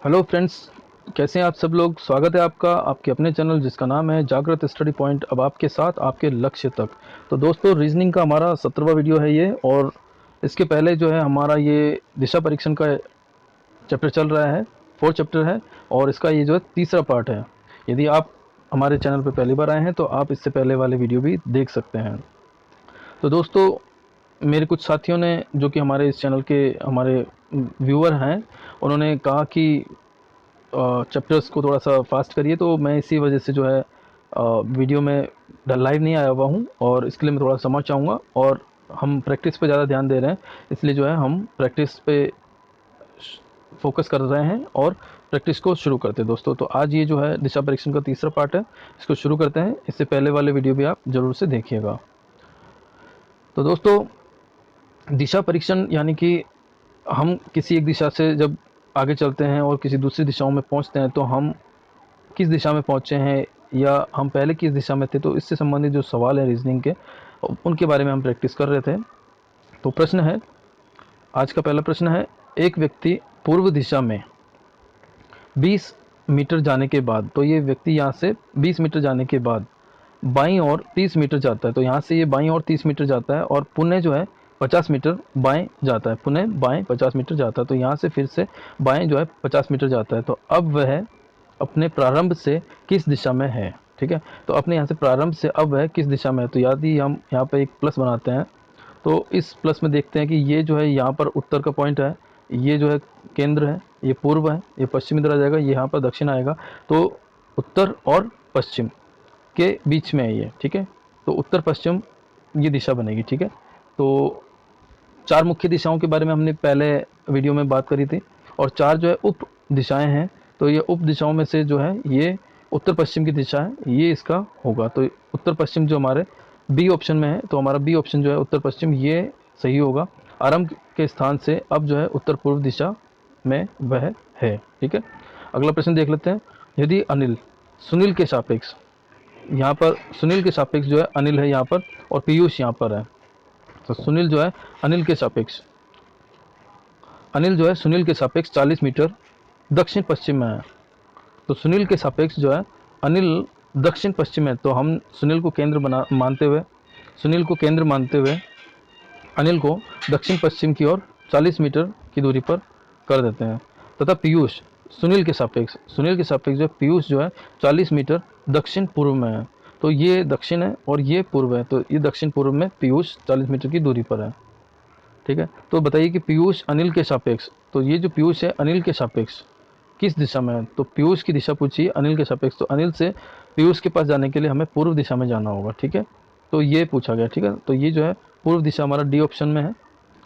Hello friends, कैसे हैं आप सब लोग। स्वागत है आपका आपके अपने चैनल जिसका नाम है जागृत स्टडी पॉइंट। अब आपके साथ आपके लक्ष्य तक। तो दोस्तों, रीजनिंग का हमारा 17वां वीडियो है ये। और इसके पहले जो है हमारा ये दिशा परीक्षण का चैप्टर चल रहा है, 4th चैप्टर है। और इसका ये जो है तीसरा पार्ट है। यदि आप हमारे चैनल पर पहली बार आए हैं तो आप इससे पहले वाले वीडियो भी देख सकते हैं। तो दोस्तों, मेरे कुछ साथियों ने, जो कि हमारे इस चैनल के हमारे व्यूअर हैं, उन्होंने कहा कि चैप्टर्स को थोड़ा सा फास्ट करिए। तो मैं इसी वजह से जो है वीडियो में लाइव नहीं आया हुआ हूँ, और इसके लिए मैं थोड़ा समझ चाहूँगा। और हम प्रैक्टिस पे ज़्यादा ध्यान दे रहे हैं, इसलिए जो है हम प्रैक्टिस पे फोकस कर रहे हैं और प्रैक्टिस को शुरू करते हैं दोस्तों। तो आज ये जो है दिशा परीक्षण का तीसरा पार्ट है, इसको शुरू करते हैं। इससे पहले वाले वीडियो भी आप ज़रूर से देखिएगा। तो दोस्तों, दिशा परीक्षण यानी कि हम किसी एक दिशा से जब आगे चलते हैं और किसी दूसरी दिशाओं में पहुंचते हैं, तो हम किस दिशा में पहुंचे हैं या हम पहले किस दिशा में थे, तो इससे संबंधित जो सवाल है रीजनिंग के, उनके बारे में हम प्रैक्टिस कर रहे थे। तो प्रश्न है, आज का पहला प्रश्न है, एक व्यक्ति पूर्व दिशा में 20 मीटर जाने के बाद, तो ये व्यक्ति यहाँ से 20 मीटर जाने के बाद बाईं ओर 30 मीटर जाता है। तो यहाँ से ये बाईं ओर 30 मीटर जाता है और पुनः जो है 50 मीटर बाएं जाता है, पुनः बाएं 50 मीटर जाता है। तो यहाँ से फिर से बाएं जो है 50 मीटर जाता है। तो अब वह अपने प्रारंभ से किस दिशा में है। ठीक है, तो अपने यहाँ से प्रारंभ से अब वह किस दिशा में है। तो यदि हम यहाँ पे एक प्लस बनाते हैं, तो इस प्लस में देखते हैं कि ये जो है यहाँ पर उत्तर का पॉइंट है, ये जो है केंद्र है, ये पूर्व है, ये पश्चिम इधर आ जाएगा, ये यहाँ पर दक्षिण आएगा। तो उत्तर और पश्चिम के बीच में है ये। ठीक है, तो उत्तर पश्चिम ये दिशा बनेगी। ठीक है, तो चार मुख्य दिशाओं के बारे में हमने पहले वीडियो में बात करी थी, और चार जो है उप दिशाएं हैं। तो ये उप दिशाओं में से जो है ये उत्तर पश्चिम की दिशा है, ये इसका होगा। तो उत्तर पश्चिम जो हमारे बी ऑप्शन में है, तो हमारा बी ऑप्शन जो है उत्तर पश्चिम, ये सही होगा। आरंभ के स्थान से अब जो है उत्तर पूर्व दिशा में वह है। ठीक है, अगला प्रश्न देख लेते हैं। यदि अनिल सुनील के सापेक्ष, यहाँ पर सुनील के सापेक्ष जो है अनिल है यहाँ पर, और पीयूष यहाँ पर है। तो सुनील जो है अनिल के सापेक्ष, अनिल जो है सुनील के सापेक्ष 40 मीटर दक्षिण पश्चिम में है। तो सुनील के सापेक्ष जो है अनिल दक्षिण पश्चिम में। तो हम सुनील को केंद्र मानते हुए, सुनील को केंद्र मानते हुए अनिल को दक्षिण पश्चिम की ओर 40 मीटर की दूरी पर कर देते हैं। तथा पीयूष सुनील के सापेक्ष, सुनील के सापेक्ष जो पीयूष जो है 40 मीटर दक्षिण पूर्व में है। तो ये दक्षिण है और ये पूर्व है, तो ये दक्षिण पूर्व में पीयूष 40 मीटर की दूरी पर है। ठीक है, तो बताइए कि पीयूष अनिल के सापेक्ष, तो ये जो पीयूष है अनिल के सापेक्ष किस दिशा में है। तो पीयूष की दिशा पूछिए अनिल के सापेक्ष, तो अनिल से पीयूष के पास जाने के लिए हमें पूर्व दिशा में जाना होगा। ठीक है, तो ये पूछा गया। ठीक है, तो ये जो है पूर्व दिशा हमारा डी ऑप्शन में है,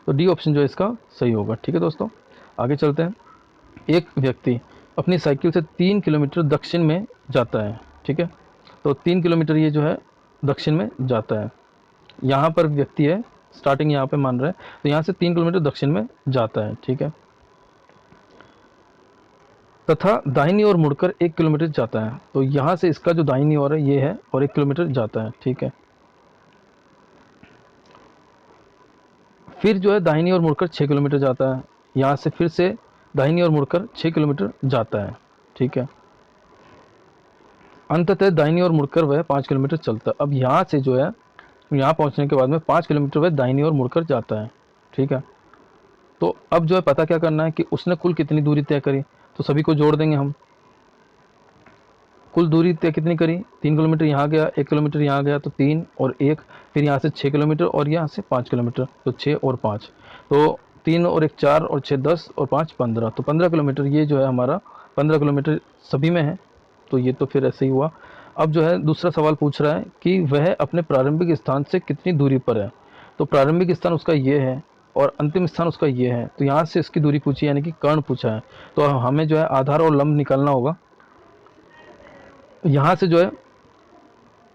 तो डी ऑप्शन जो है इसका सही होगा। ठीक है दोस्तों, आगे चलते हैं। एक व्यक्ति अपनी साइकिल से 3 किलोमीटर दक्षिण में जाता है। ठीक है, तो 3 किलोमीटर ये जो है दक्षिण में जाता है। यहाँ पर व्यक्ति है, स्टार्टिंग यहाँ पे मान रहे हैं, तो यहाँ से 3 किलोमीटर दक्षिण में जाता है। ठीक है, तथा दाहिनी ओर मुड़कर 1 किलोमीटर जाता है। तो यहाँ से इसका जो दाहिनी ओर है ये है, और 1 किलोमीटर जाता है। ठीक है, फिर जो है दाहिनी ओर मुड़कर 6 किलोमीटर जाता है। यहाँ से फिर से दाहिनी ओर मुड़कर 6 किलोमीटर जाता है। ठीक है, अंततः दाहिनी ओर मुड़कर वह 5 किलोमीटर चलता है। अब यहाँ से जो है यहाँ पहुँचने के बाद में 5 किलोमीटर वह दाहिनी ओर मुड़कर जाता है। ठीक है, तो अब जो है पता क्या करना है कि उसने कुल कितनी दूरी तय करी। तो सभी को जोड़ देंगे हम। कुल दूरी तय कितनी करी, 3 किलोमीटर यहाँ गया, 1 किलोमीटर यहाँ गया, तो 3 और 1, फिर यहाँ से 6 किलोमीटर और यहाँ से 5 किलोमीटर, तो 6 और 5, तो 3 और 1 4 और 6 10 और 5 15, तो 15 किलोमीटर ये जो है हमारा 15 किलोमीटर सभी में है। तो ये तो फिर ऐसे ही हुआ। अब जो है दूसरा सवाल पूछ रहा है कि वह अपने प्रारंभिक स्थान से कितनी दूरी पर है। तो प्रारंभिक स्थान उसका ये है और अंतिम स्थान उसका ये है। तो यहाँ से इसकी दूरी पूछी, यानी कि कर्ण पूछा है। तो हमें जो है आधार और लंब निकालना होगा। यहाँ से जो है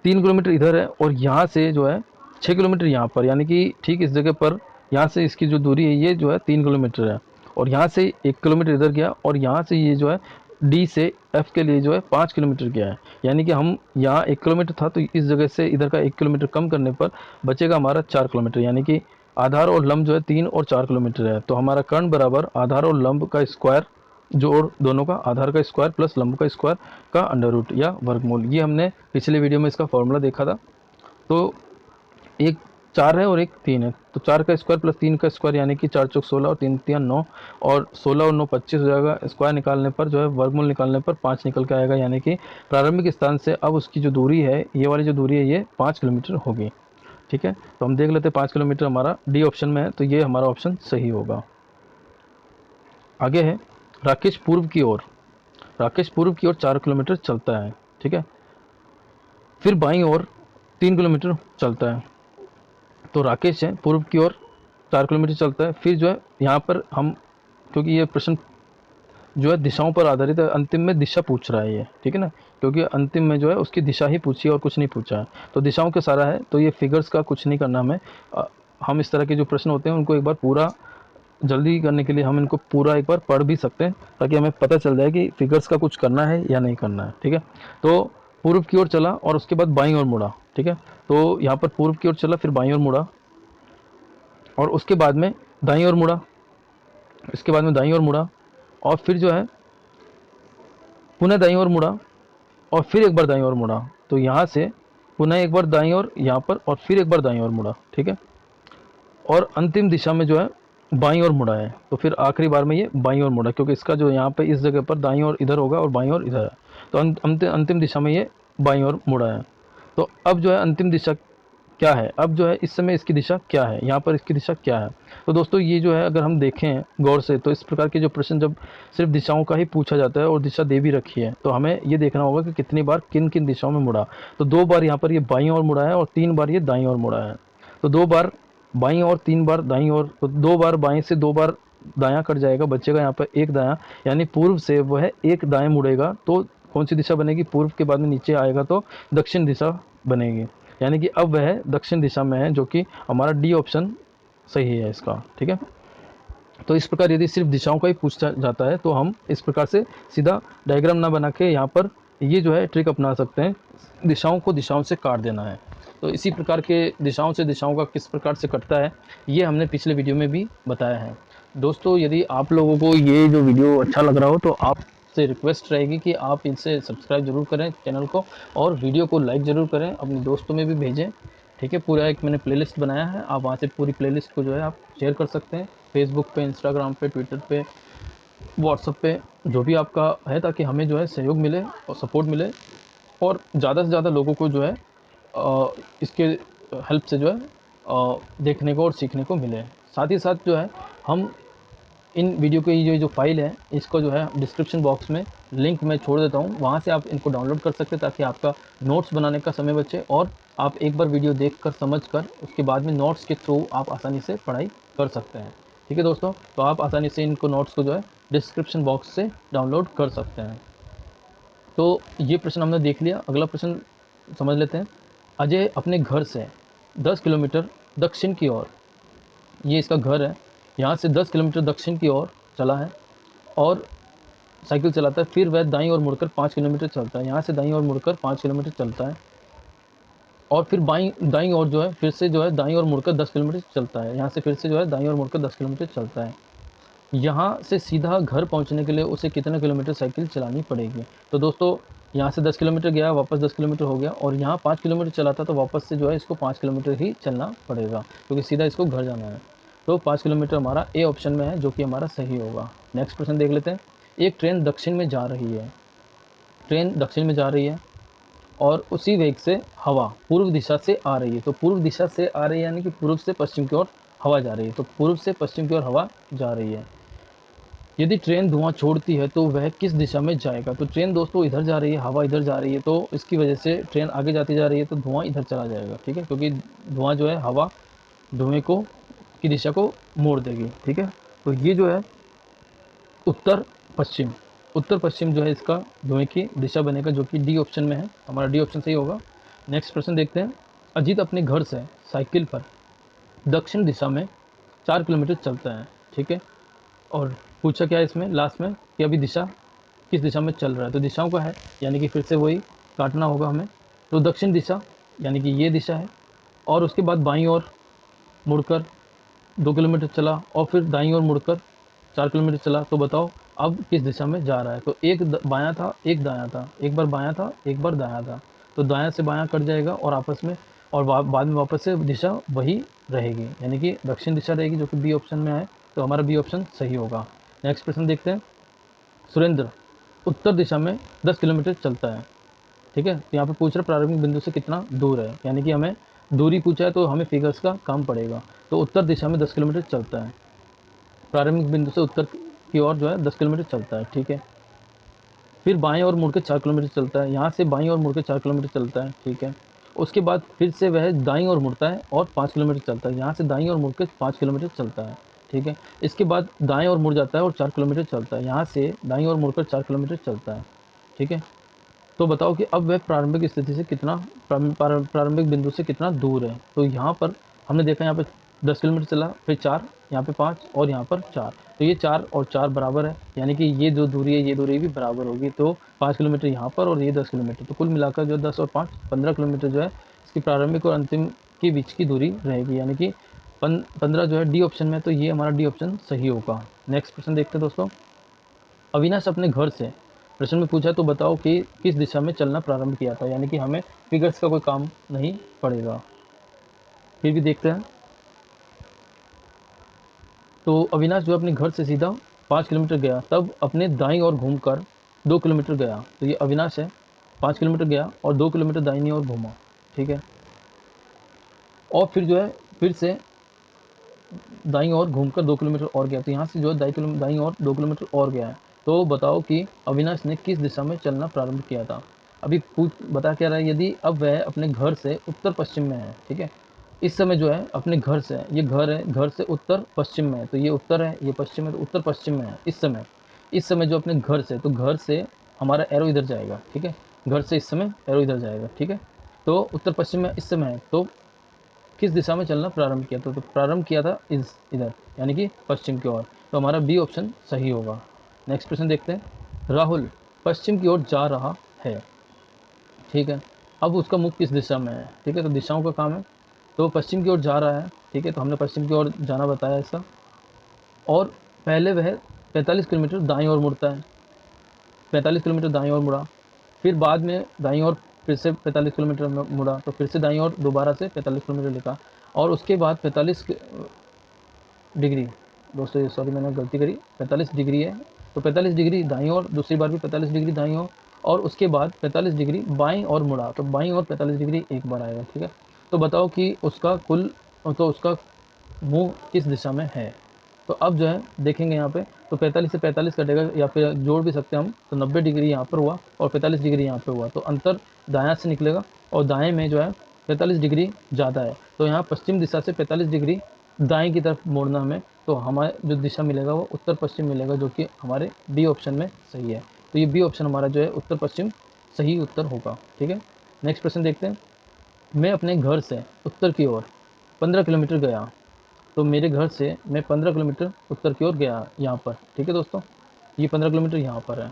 3 किलोमीटर इधर है, और यहाँ से जो है 6 किलोमीटर यहाँ पर, यानी कि ठीक इस जगह पर यहाँ से इसकी जो दूरी है ये जो है 3 किलोमीटर है। और यहाँ से 1 किलोमीटर इधर गया, और यहाँ से ये जो है डी से एफ के लिए जो है 5 किलोमीटर गया है। यानी कि हम यहाँ 1 किलोमीटर था, तो इस जगह से इधर का 1 किलोमीटर कम करने पर बचेगा हमारा 4 किलोमीटर, यानी कि आधार और लंब जो है 3 और 4 किलोमीटर है। तो हमारा कर्ण बराबर आधार और लंब का स्क्वायर, जोड़ दोनों का, आधार का स्क्वायर प्लस लंब का स्क्वायर का अंडर रूट या वर्गमूल। ये हमने पिछले वीडियो में इसका फॉर्मूला देखा था। तो एक 4 है और एक 3 है, तो 4 का स्क्वायर प्लस 3 का स्क्वायर यानी कि 4 चौक 16 और 3 3 9, और 16 और 9 25 हो जाएगा। स्क्वायर निकालने पर जो है वर्गमूल निकालने पर 5 निकल के आएगा, यानी कि प्रारंभिक स्थान से अब उसकी जो दूरी है, ये वाली जो दूरी है, ये 5 किलोमीटर होगी। ठीक है, तो हम देख लेते हैं 5 किलोमीटर हमारा डी ऑप्शन में है, तो ये हमारा ऑप्शन सही होगा। आगे है राकेश पूर्व की ओर, राकेश पूर्व की ओर 4 किलोमीटर चलता है। ठीक है, फिर बाईं ओर 3 किलोमीटर चलता है। तो राकेश है पूर्व की ओर 4 किलोमीटर चलता है, फिर जो है यहाँ पर हम, क्योंकि ये प्रश्न जो है दिशाओं पर आधारित है, अंतिम में दिशा पूछ रहा है ये, ठीक है ना, क्योंकि अंतिम में जो है उसकी दिशा ही पूछी है और कुछ नहीं पूछा है, तो दिशाओं के सारा है, तो ये फिगर्स का कुछ नहीं करना हमें। हम इस तरह के जो प्रश्न होते हैं उनको एक बार पूरा जल्दी करने के लिए हम इनको पूरा एक बार पढ़ भी सकते हैं, ताकि हमें पता चल जाए कि फिगर्स का कुछ करना है या नहीं करना है। ठीक है, तो पूर्व की ओर चला और उसके बाद बाईं ओर मुड़ा। ठीक है, तो यहाँ पर पूर्व की ओर चला, फिर बाईं ओर मुड़ा, और उसके बाद में दाईं ओर मुड़ा, इसके बाद में दाईं ओर मुड़ा, और फिर जो है पुनः दाईं ओर मुड़ा, और फिर एक बार दाईं ओर मुड़ा। तो यहाँ से पुनः एक बार दाईं ओर यहाँ पर, और फिर एक बार दाईं ओर मुड़ा। ठीक है, और अंतिम दिशा में जो है बाईं ओर मुड़ा है, तो फिर आखिरी बार में ये बाईं ओर मुड़ा, क्योंकि इसका जो यहाँ पे इस जगह पर दाईं ओर इधर होगा और बाईं ओर इधर है, तो अंतिम दिशा में ये बाईं ओर मुड़ा है। तो अब जो है अंतिम दिशा क्या है, अब जो है इस समय इसकी दिशा क्या है, यहाँ पर इसकी दिशा क्या है। तो दोस्तों ये जो है अगर हम देखें गौर से, तो इस प्रकार के जो प्रश्न जब सिर्फ दिशाओं का ही पूछा जाता है और दिशा दे भी रखी है, तो हमें ये देखना होगा कि कितनी बार किन किन दिशाओं में मुड़ा। तो 2 बार यहाँ पर ये बाईं ओर मुड़ा है और 3 बार ये दाईं ओर मुड़ा है। तो 2 बार बाईं ओर 3 बार दाईं ओर, तो 2 बार बाईं से 2 बार दायां कट जाएगा, बचेगा यहाँ पर एक दायां, यानी पूर्व से वह एक दाएं मुड़ेगा, तो कौन सी दिशा बनेगी, पूर्व के बाद में नीचे आएगा तो दक्षिण दिशा बनेगी, यानी कि अब वह दक्षिण दिशा में है, जो कि हमारा डी ऑप्शन सही है इसका। ठीक है, तो इस प्रकार यदि सिर्फ दिशाओं का ही पूछा जाता है तो हम इस प्रकार से सीधा डायग्राम ना बना के यहाँ पर ये जो है ट्रिक अपना सकते हैं, दिशाओं को दिशाओं से काट देना है। तो इसी प्रकार के दिशाओं से दिशाओं का किस प्रकार से कटता है, ये हमने पिछले वीडियो में भी बताया है। दोस्तों यदि आप लोगों को ये जो वीडियो अच्छा लग रहा हो, तो आपसे रिक्वेस्ट रहेगी कि आप इनसे सब्सक्राइब जरूर करें चैनल को, और वीडियो को लाइक ज़रूर करें, अपने दोस्तों में भी भेजें। ठीक है, पूरा एक मैंने प्लेलिस्ट बनाया है, आप वहाँ से पूरी प्लेलिस्ट को जो है आप शेयर कर सकते हैं, फेसबुक पे, इंस्टाग्राम पे, ट्विटर पे, व्हाट्सएप पे, जो भी आपका है, ताकि हमें जो है सहयोग मिले और सपोर्ट मिले, और ज़्यादा से ज़्यादा लोगों को जो है इसके हेल्प से जो है देखने को और सीखने को मिले। साथ ही साथ जो है हम इन वीडियो के ये जो फाइल है, इसको जो है डिस्क्रिप्शन बॉक्स में लिंक मैं छोड़ देता हूँ, वहाँ से आप इनको डाउनलोड कर सकते हैं, ताकि आपका नोट्स बनाने का समय बचे, और आप एक बार वीडियो देख कर समझ कर उसके बाद में नोट्स के थ्रू आप आसानी से पढ़ाई कर सकते हैं। ठीक है दोस्तों, तो आप आसानी से इनको नोट्स को जो है डिस्क्रिप्शन बॉक्स से डाउनलोड कर सकते हैं। तो ये प्रश्न हमने देख लिया, अगला प्रश्न समझ लेते हैं। अजय अपने घर से 10 किलोमीटर दक्षिण की ओर, ये इसका घर है, यहाँ से 10 किलोमीटर दक्षिण की ओर चला है और साइकिल चलाता है, फिर वह दाईं ओर मुड़कर 5 किलोमीटर चलता है, यहाँ से दाईं ओर मुड़कर 5 किलोमीटर चलता है, और फिर दाईं ओर जो है फिर से जो है दाईं ओर मुड़कर 10 किलोमीटर चलता है, यहाँ से फिर से जो है दाईं ओर मुड़कर 10 किलोमीटर चलता है। यहाँ से सीधा घर पहुँचने के लिए उसे कितने किलोमीटर साइकिल चलानी पड़ेगी। तो दोस्तों यहाँ से 10 किलोमीटर गया, वापस 10 किलोमीटर हो गया, और यहाँ 5 किलोमीटर चला था, तो वापस से जो है इसको 5 किलोमीटर ही चलना पड़ेगा, क्योंकि सीधा इसको घर जाना है। तो 5 किलोमीटर हमारा ए ऑप्शन में है, जो कि हमारा सही होगा। नेक्स्ट प्रश्न देख लेते हैं। एक ट्रेन दक्षिण में जा रही है, ट्रेन दक्षिण में जा रही है, और उसी वेग से हवा पूर्व दिशा से आ रही है। तो पूर्व दिशा से आ रही है, यानी कि पूर्व से पश्चिम की ओर हवा जा रही है, तो पूर्व से पश्चिम की ओर हवा जा रही है। यदि ट्रेन धुआं छोड़ती है तो वह किस दिशा में जाएगा। तो ट्रेन दोस्तों इधर जा रही है, हवा इधर जा रही है, तो इसकी वजह से ट्रेन आगे जाती जा रही है, तो धुआं इधर चला जाएगा। ठीक है, क्योंकि धुआं जो है हवा धुएं को की दिशा को मोड़ देगी। ठीक है, तो ये जो है उत्तर पश्चिम, उत्तर पश्चिम जो है इसका धुएं की दिशा बनेगा, जो कि डी ऑप्शन में है, हमारा डी ऑप्शन सही होगा। नेक्स्ट प्रश्न देखते हैं। अजीत अपने घर से साइकिल पर दक्षिण दिशा में 4 किलोमीटर चलता है। ठीक है, और पूछा क्या है इसमें लास्ट में कि अभी दिशा किस दिशा में चल रहा है, तो दिशाओं का है, यानी कि फिर से वही काटना होगा हमें। तो दक्षिण दिशा यानी कि ये दिशा है, और उसके बाद बाईं ओर मुड़कर 2 किलोमीटर चला, और फिर दाईं ओर मुड़कर 4 किलोमीटर चला, तो बताओ अब किस दिशा में जा रहा है। तो एक बायां था, एक दायां था, एक बार बायां था, एक बार दायां था, तो दायां से बायां कट जाएगा और आपस में, और बाद में वापस से दिशा वही रहेगी, यानी कि दक्षिण दिशा रहेगी, जो कि बी ऑप्शन में है। तो हमारा बी ऑप्शन सही होगा। नेक्स्ट प्रश्न देखते हैं। सुरेंद्र उत्तर दिशा में 10 किलोमीटर चलता है। ठीक है, तो यहाँ पे पूछ रहा है प्रारंभिक बिंदु से कितना दूर है, यानी कि हमें दूरी पूछा है तो हमें फिगर्स का काम पड़ेगा। तो उत्तर दिशा में 10 किलोमीटर चलता है, प्रारंभिक बिंदु से उत्तर की ओर जो है 10 किलोमीटर चलता है। ठीक है, फिर बाएं और मुड़ के 4 किलोमीटर चलता है, यहाँ से बाईं और मुड़ के 4 किलोमीटर चलता है। ठीक है, उसके बाद फिर से वह दाईं ओर मुड़ता है और 5 किलोमीटर चलता है, यहाँ से दाईं ओर मुड़ के 5 किलोमीटर चलता है। ठीक है, इसके बाद दाएं ओर मुड़ जाता है और 4 किलोमीटर चलता है, यहाँ से दाईं ओर मुड़कर 4 किलोमीटर चलता है। ठीक है, तो बताओ कि अब वह प्रारंभिक स्थिति से कितना, प्रारंभिक बिंदु से कितना दूर है। तो यहाँ पर हमने देखा, यहाँ पे 10 किलोमीटर चला, फिर 4, यहाँ पे 5 और यहाँ पर 4, तो ये 4 और 4 बराबर है, यानी कि ये जो दूरी है ये दूरी भी बराबर होगी। तो 5 किलोमीटर यहाँ पर और ये 10 किलोमीटर, तो कुल मिलाकर जो 10 और 5 15 किलोमीटर जो है इसकी प्रारंभिक और अंतिम के बीच की दूरी रहेगी, यानी कि 15 जो है डी ऑप्शन में, तो ये हमारा डी ऑप्शन सही होगा। नेक्स्ट क्वेश्चन देखते हैं दोस्तों। अविनाश अपने घर से, प्रश्न में पूछा तो बताओ कि किस दिशा में चलना प्रारंभ किया था, यानी कि हमें फिगर्स का कोई काम नहीं पड़ेगा। फिर भी देखते हैं। तो अविनाश जो अपने घर से सीधा 5 किलोमीटर गया, तब अपने दाईं ओर घूमकर 2 किलोमीटर गया। तो ये अविनाश है, 5 किलोमीटर गया और 2 किलोमीटर दाहिनी ओर घूमा। ठीक है, और फिर जो है फिर से दाईं ओर घूमकर 2 किलोमीटर और गया, तो यहाँ से जो है दाईं ओर 2 किलोमीटर और गया है। तो बताओ कि अविनाश ने किस दिशा में चलना प्रारंभ किया था। अभी बता क्या रहा है, यदि अब वह अपने घर से उत्तर पश्चिम में है। ठीक है, इस समय जो है अपने घर से, ये घर है, घर से उत्तर पश्चिम में है, तो ये उत्तर है, ये पश्चिम है, तो उत्तर पश्चिम में है इस समय जो अपने घर से, तो घर से हमारा एरो इधर जाएगा। ठीक है, घर से इस समय एरो इधर जाएगा। ठीक है, तो उत्तर पश्चिम में इस समय है, तो किस दिशा में चलना प्रारंभ किया था, तो प्रारंभ किया था इधर, यानी कि पश्चिम की ओर। तो हमारा बी ऑप्शन सही होगा। नेक्स्ट प्रश्न देखते हैं। राहुल पश्चिम की ओर जा रहा है। ठीक है, अब उसका मुख किस दिशा में है। ठीक है, तो दिशाओं का काम है, तो पश्चिम की ओर जा रहा है। ठीक है, तो हमने पश्चिम की ओर जाना बताया इसका, और पहले वह 45 किलोमीटर दाईं ओर मुड़ता है, 45 किलोमीटर दाईं ओर मुड़ा, फिर बाद में दाईं ओर फिर से 45 किलोमीटर मुड़ा, तो फिर से दाईं ओर दोबारा से 45 किलोमीटर लिखा, और उसके बाद 45 डिग्री, दोस्तों ये सॉरी मैंने गलती करी, 45 डिग्री है, तो 45 डिग्री दाईं ओर, दूसरी बार भी 45 डिग्री दाईं ओर, और उसके बाद 45 डिग्री बाईं ओर मुड़ा, तो बाईं ओर 45 डिग्री एक बार आएगा। ठीक है, तो बताओ कि उसका कुल, तो उसका मुंह किस दिशा में है। तो अब जो है देखेंगे यहाँ पे, तो 45 से 45 कटेगा, या फिर जोड़ भी सकते हैं हम, तो 90 डिग्री यहाँ पर हुआ और 45 डिग्री यहाँ पे हुआ, तो अंतर दायां से निकलेगा, और दाएं में जो है 45 डिग्री ज़्यादा है, तो यहाँ पश्चिम दिशा से 45 डिग्री दाएं की तरफ मोड़ना हमें, तो हमारे जो दिशा मिलेगा वो उत्तर पश्चिम मिलेगा, जो कि हमारे बी ऑप्शन में सही है। तो ये बी ऑप्शन हमारा जो है उत्तर पश्चिम सही उत्तर होगा। ठीक है, नेक्स्ट प्रश्न देखते हैं। मैं अपने घर से उत्तर की ओर 15 किलोमीटर गया, तो मेरे घर से मैं 15 किलोमीटर उत्तर की ओर गया यहाँ पर। ठीक है दोस्तों, ये 15 किलोमीटर यहाँ पर है,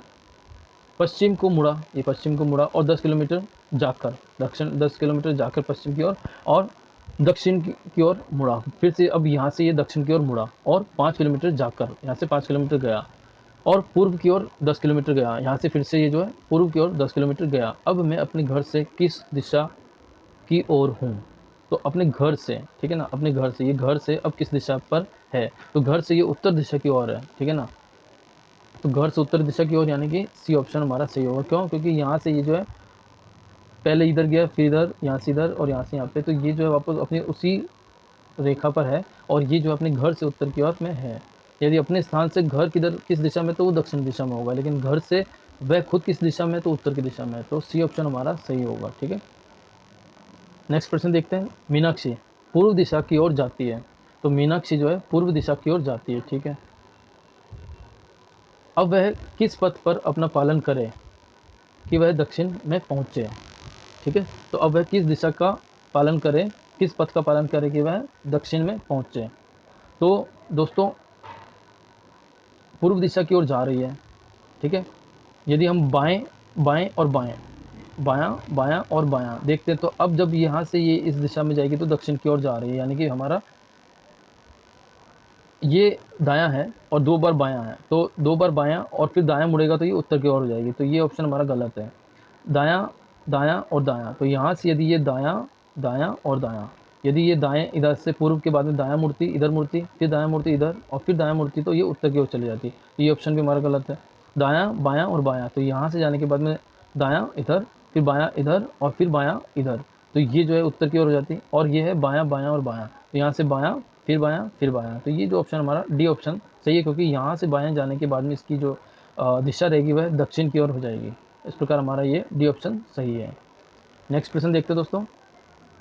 पश्चिम को मुड़ा, ये पश्चिम को मुड़ा, और 10 किलोमीटर जाकर दक्षिण, 10 किलोमीटर जाकर पश्चिम की ओर, और दक्षिण की ओर मुड़ा, फिर से अब यहाँ से ये दक्षिण की ओर मुड़ा, और 5 किलोमीटर जाकर यहाँ से 5 किलोमीटर गया, और पूर्व की ओर 10 किलोमीटर गया, यहाँ से फिर से ये जो है पूर्व की ओर 10 किलोमीटर गया। अब मैं अपने घर से किस दिशा की ओर हूँ। तो अपने घर से, ठीक है ना, अपने घर से, ये घर से अब किस दिशा पर है, तो घर से ये उत्तर दिशा की ओर है। ठीक है ना, तो घर से उत्तर दिशा की ओर, यानी कि सी ऑप्शन हमारा सही होगा। क्यों, क्योंकि यहाँ से ये जो है पहले इधर गया, फिर इधर, यहाँ से इधर, और यहाँ से यहाँ पे, तो ये जो है वापस अपने उसी रेखा पर है, और ये जो अपने घर से उत्तर की ओर में है। यदि अपने स्थान से घर किधर किस दिशा में, तो वो दक्षिण दिशा में होगा, लेकिन घर से वह खुद किस दिशा में, तो उत्तर की दिशा में है, तो सी ऑप्शन हमारा सही होगा। ठीक है, नेक्स्ट प्रश्न देखते हैं। मीनाक्षी पूर्व दिशा की ओर जाती है, तो मीनाक्षी जो है पूर्व दिशा की ओर जाती है। ठीक है, अब वह किस पथ पर अपना पालन करे कि वह दक्षिण में पहुंचे। ठीक है, तो अब वह किस दिशा का पालन करे, किस पथ का पालन करे कि वह दक्षिण में पहुंचे। तो दोस्तों पूर्व दिशा की ओर जा रही है। ठीक है, यदि हम बाएं बाएं और बाएं, बायां बायां और बायां देखते हैं, तो अब जब यहाँ से ये इस दिशा में जाएगी तो दक्षिण की ओर जा रही है, यानी कि हमारा ये दायां है और 2 बार बायां है, तो 2 बार बायां और फिर दायां मुड़ेगा तो ये उत्तर की ओर हो जाएगी, तो ये ऑप्शन हमारा गलत है। दायां, दायां और दायां, तो यहाँ से यदि ये दायां, दायां और दायां, यदि ये दाएं इधर से पूर्व के बाद में दायां मुड़ती, इधर मुड़ती, फिर दायां मुड़ती इधर और फिर दायां मुड़ती, तो ये उत्तर की ओर चली जाती, तो ये ऑप्शन भी हमारा गलत है। दायां, बायां और बायां, तो यहाँ से जाने के बाद में दायां इधर, फिर बायां इधर और फिर बायां इधर, तो ये जो है उत्तर की ओर हो जाती, और ये है बायां, बायां और बायां, तो यहाँ से बायां, फिर बायां, फिर बायां, तो ये जो ऑप्शन हमारा डी ऑप्शन सही है, क्योंकि यहाँ से बायां जाने के बाद में इसकी जो दिशा रहेगी वह दक्षिण की ओर हो जाएगी। इस प्रकार हमारा ये डी ऑप्शन सही है। नेक्स्ट प्रश्न देखते हैं दोस्तों।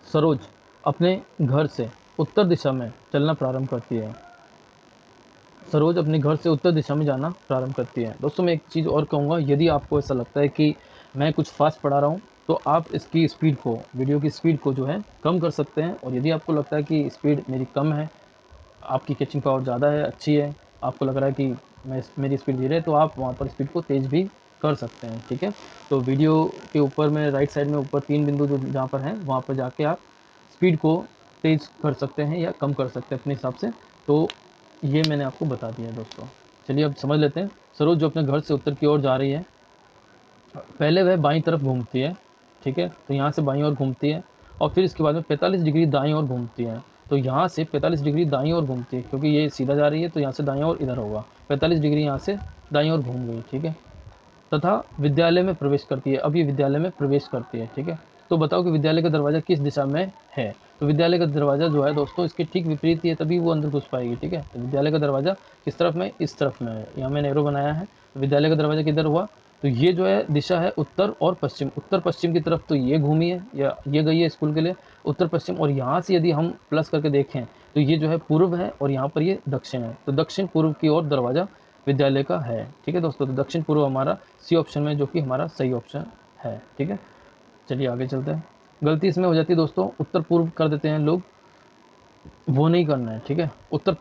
सरोज अपने घर से उत्तर दिशा में चलना प्रारंभ करती है। सरोज अपने घर से उत्तर दिशा में जाना प्रारंभ करती है। दोस्तों मैं एक चीज़ और कहूँगा, यदि आपको ऐसा लगता है कि मैं कुछ फास्ट पढ़ा रहा हूँ तो आप इसकी स्पीड को, वीडियो की स्पीड को जो है कम कर सकते हैं, और यदि आपको लगता है कि स्पीड मेरी कम है, आपकी कैचिंग पावर ज़्यादा है, अच्छी है, आपको लग रहा है कि मेरी स्पीड धीरे है, तो आप वहाँ पर स्पीड को तेज़ भी कर सकते हैं। ठीक है, तो वीडियो के ऊपर में राइट साइड में ऊपर 3 बिंदु जो जहाँ पर हैं वहाँ पर जाके आप स्पीड को तेज़ कर सकते हैं या कम कर सकते हैं अपने हिसाब से। तो ये मैंने आपको बता दिया है दोस्तों। चलिए अब समझ लेते हैं। सरोज जो अपने घर से उत्तर की ओर जा रही है, पहले वह बाईं तरफ घूमती है, ठीक है, तो यहाँ से बाईं ओर घूमती है, और फिर इसके बाद में 45 डिग्री दाईं ओर घूमती है, तो यहाँ से 45 डिग्री दाईं ओर घूमती है, क्योंकि ये सीधा जा रही है तो यहाँ से दाईं ओर इधर होगा, 45 डिग्री यहाँ से दाईं ओर घूम गई, ठीक है, तथा विद्यालय में प्रवेश करती है। अब ये विद्यालय में प्रवेश करती है, ठीक है, तो बताओ कि विद्यालय का दरवाज़ा किस दिशा में है। तो विद्यालय का दरवाज़ा जो है दोस्तों इसके ठीक विपरीत ही है, तभी वो अंदर घुस पाएगी, ठीक है, तो विद्यालय का दरवाज़ा किस तरफ में, इस तरफ में है, यहाँ मैंने एरो बनाया है, तो विद्यालय का दरवाज़ा किधर हुआ, तो ये जो है दिशा है उत्तर और पश्चिम, उत्तर पश्चिम की तरफ तो ये घूमी है या ये गई है स्कूल के लिए उत्तर पश्चिम, और यहाँ से यदि हम प्लस करके देखें तो ये जो है पूर्व है और यहाँ पर ये दक्षिण है, तो दक्षिण पूर्व की ओर दरवाज़ा विद्यालय का है, ठीक है दोस्तों, तो दक्षिण पूर्व हमारा सी ऑप्शन में जो कि हमारा सही ऑप्शन है, ठीक है। चलिए आगे चलते हैं। गलती इसमें हो जाती है दोस्तों, उत्तर पूर्व कर देते हैं लोग, वो नहीं करना है, ठीक है, उत्तर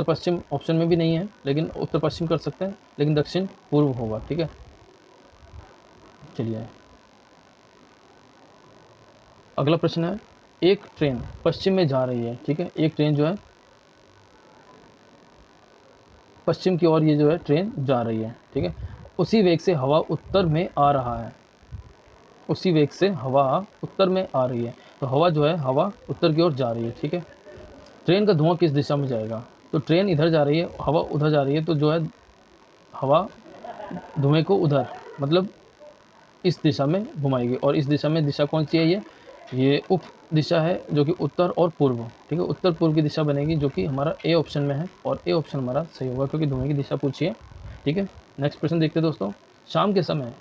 पश्चिम ऑप्शन में भी नहीं है, लेकिन उत्तर पश्चिम कर सकते हैं, लेकिन दक्षिण पूर्व होगा, ठीक है। चलिए अगला प्रश्न है, एक ट्रेन पश्चिम में जा रही है, ठीक है, एक ट्रेन जो है पश्चिम की ओर ये जो है ट्रेन जा रही है, ठीक है, उसी वेग से हवा उत्तर में आ रहा है, उसी वेग से हवा उत्तर में आ रही है, तो हवा जो है हवा उत्तर की ओर जा रही है, ठीक है। ट्रेन का धुआं किस दिशा में जाएगा, तो ट्रेन इधर जा रही है, हवा उधर जा रही है, तो जो है हवा धुएं को उधर, मतलब इस दिशा में घुमाएगी, और इस दिशा में दिशा कौन सी है, ये उप दिशा है जो कि उत्तर और पूर्व, ठीक है, उत्तर पूर्व की दिशा बनेगी, जो कि हमारा ए ऑप्शन में है, और ए ऑप्शन हमारा सही होगा क्योंकि धुएं की दिशा पूछी है, ठीक है। नेक्स्ट प्रश्न देखते हैं दोस्तों। शाम के समय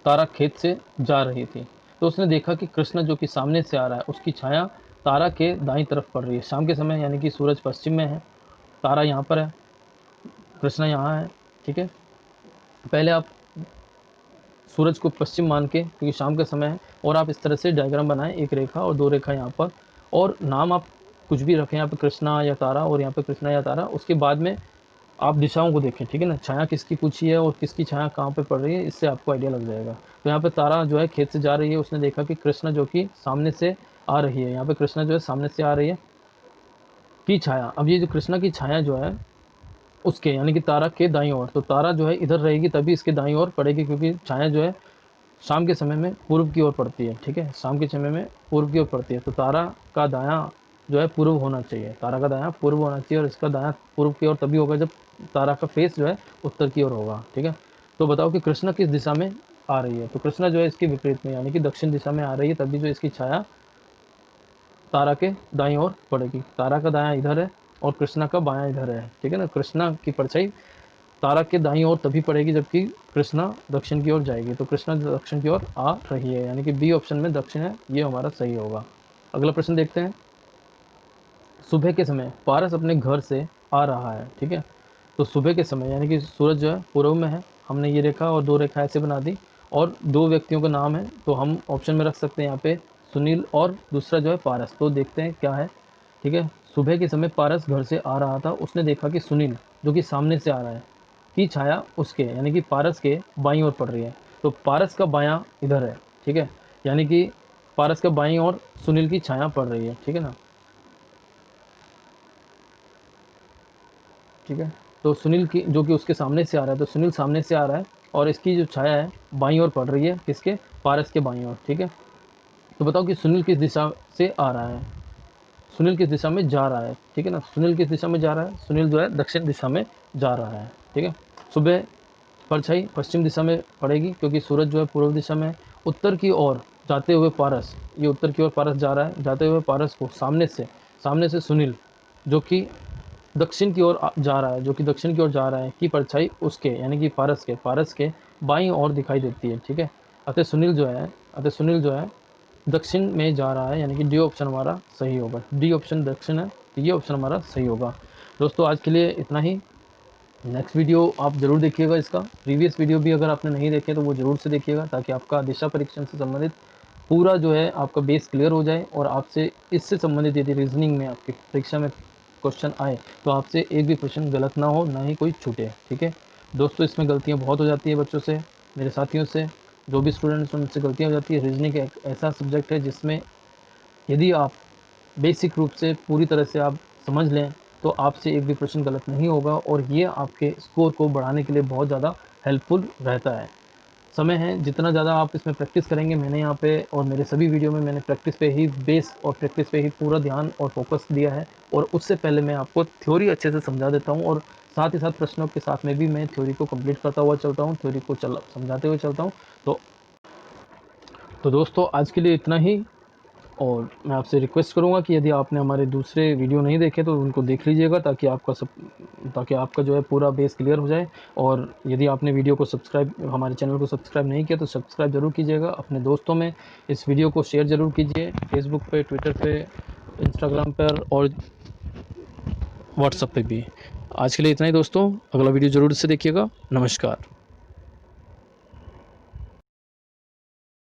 तारा खेत से जा रही थी, तो उसने देखा कि कृष्ण जो कि सामने से आ रहा है उसकी छाया तारा के दाईं तरफ पड़ रही है। शाम के समय यानी कि सूरज पश्चिम में है, तारा यहाँ पर है, कृष्ण यहाँ है, ठीक है। पहले आप सूरज को पश्चिम मान के, क्योंकि शाम का समय है, और आप इस तरह से डायग्राम बनाएं, एक रेखा और 2 रेखा यहाँ पर, और नाम आप कुछ भी रखें यहाँ पे कृष्णा या तारा, और यहाँ पे कृष्णा या तारा, उसके बाद में आप दिशाओं को देखें, ठीक है ना, छाया किसकी पूछी है और किसकी छाया कहाँ पे पड़ रही है, इससे आपको आइडिया लग जाएगा। तो यहाँ पे तारा जो है खेत से जा रही है, उसने देखा कि कृष्णा जो कि सामने से आ रही है, यहाँ पे कृष्णा जो है सामने से आ रही है की छाया, अब ये जो कृष्णा की छाया जो है उसके यानी कि तारा के दाईं ओर, तो तारा जो है इधर रहेगी तभी इसके दाईं ओर पड़ेगी, क्योंकि छाया जो है शाम के समय में पूर्व की ओर पड़ती है, ठीक है, शाम के समय में पूर्व की ओर पड़ती है, तो तारा का दायां जो है पूर्व होना चाहिए, तारा का दायां पूर्व होना चाहिए, और इसका दायां पूर्व की ओर तभी होगा जब तारा का फेस जो है उत्तर की ओर होगा, ठीक है। तो बताओ कि कृष्णा किस दिशा में आ रही है, तो कृष्णा जो है इसके विपरीत में यानी कि दक्षिण दिशा में आ रही है, तभी जो इसकी छाया तारा के दाईं ओर पड़ेगी, तारा का दायां इधर है और कृष्णा का बायां इधर है, ठीक है ना, कृष्णा की परछाई तारा के दाईं ओर तभी पड़ेगी जबकि कृष्णा दक्षिण की ओर जाएगी, तो कृष्णा दक्षिण की ओर आ रही है, यानी कि बी ऑप्शन में दक्षिण है, ये हमारा सही होगा। अगला प्रश्न देखते हैं। सुबह के समय पारस अपने घर से आ रहा है, ठीक है, तो सुबह के समय यानी कि सूरज जो है पूर्व में है, हमने ये रेखा और 2 रेखा ऐसे बना दी, और 2 व्यक्तियों का नाम है, तो हम ऑप्शन में रख सकते हैं यहाँ पे सुनील और दूसरा जो है पारस, तो देखते हैं क्या है, ठीक है। सुबह के समय पारस घर से आ रहा था, उसने देखा कि सुनील जो कि सामने से आ रहा है की छाया उसके यानी कि पारस के बाईं ओर पड़ रही है, तो पारस का बायां इधर है, ठीक है, यानी कि पारस का बाईं ओर सुनील की छाया पड़ रही है, ठीक है ना। ठीक है। तो सुनील की जो कि उसके सामने से आ रहा है, तो सुनील सामने से आ रहा है और इसकी जो छाया है बाईं ओर पड़ रही है, किसके, पारस के बाईं ओर, ठीक है। तो बताओ कि सुनील किस दिशा से आ रहा है, सुनील किस दिशा में जा रहा है, ठीक है ना। सुनील किस दिशा में जा रहा है, सुनील जो है दक्षिण दिशा में जा रहा है, ठीक है। सुबह परछाई पश्चिम दिशा में पड़ेगी क्योंकि सूरज जो है पूर्व दिशा में है। उत्तर की ओर जाते हुए पारस, ये उत्तर की ओर पारस जा रहा है, जाते हुए पारस को सामने से सुनील जो कि दक्षिण की ओर जा रहा है, जो कि दक्षिण की ओर जा रहा है, की परछाई उसके यानी कि पारस के बाईं ओर दिखाई देती है, ठीक है। अतः सुनील जो है दक्षिण में जा रहा है, यानी कि डी ऑप्शन हमारा सही होगा। डी ऑप्शन दक्षिण है, तो ये ऑप्शन हमारा सही होगा। दोस्तों आज के लिए इतना ही। नेक्स्ट वीडियो आप ज़रूर देखिएगा इसका। प्रीवियस वीडियो भी अगर आपने नहीं देखे तो वो ज़रूर से देखिएगा, ताकि आपका दिशा परीक्षण से संबंधित पूरा जो है आपका बेस क्लियर हो जाए और आपसे इससे संबंधित यदि रीजनिंग में आपकी परीक्षा में क्वेश्चन आए तो आपसे एक भी क्वेश्चन गलत ना हो, ना ही कोई छूटे, ठीक है। दोस्तों इसमें गलतियाँ बहुत हो जाती है बच्चों से, मेरे साथियों से, जो भी स्टूडेंट्स उनसे गलतियाँ हो जाती है। रीजनिंग एक ऐसा सब्जेक्ट है जिसमें यदि आप बेसिक रूप से पूरी तरह से आप समझ लें तो आपसे एक भी प्रश्न गलत नहीं होगा और ये आपके स्कोर को बढ़ाने के लिए बहुत ज़्यादा हेल्पफुल रहता है। समय है, जितना ज़्यादा आप इसमें प्रैक्टिस करेंगे, मैंने यहाँ पे और मेरे सभी वीडियो में मैंने प्रैक्टिस पे ही बेस और प्रैक्टिस पे ही पूरा ध्यान और फोकस दिया है। और उससे पहले मैं आपको थ्योरी अच्छे से समझा देता हूँ और साथ ही साथ प्रश्नों के साथ में भी मैं थ्योरी को कंप्लीट करता हुआ चलता हूँ, थ्योरी को समझाते हुए चलता हूँ। तो दोस्तों आज के लिए इतना ही। और मैं आपसे रिक्वेस्ट करूँगा कि यदि आपने हमारे दूसरे वीडियो नहीं देखे तो उनको देख लीजिएगा, ताकि आपका जो है पूरा बेस क्लियर हो जाए। और यदि आपने वीडियो को हमारे चैनल को सब्सक्राइब नहीं किया तो सब्सक्राइब ज़रूर कीजिएगा। अपने दोस्तों में इस वीडियो को शेयर ज़रूर कीजिए, फेसबुक पे, ट्विटर पे, इंस्टाग्राम पर और व्हाट्सएप पे भी। आज के लिए इतना ही दोस्तों, अगला वीडियो ज़रूर से देखिएगा। नमस्कार।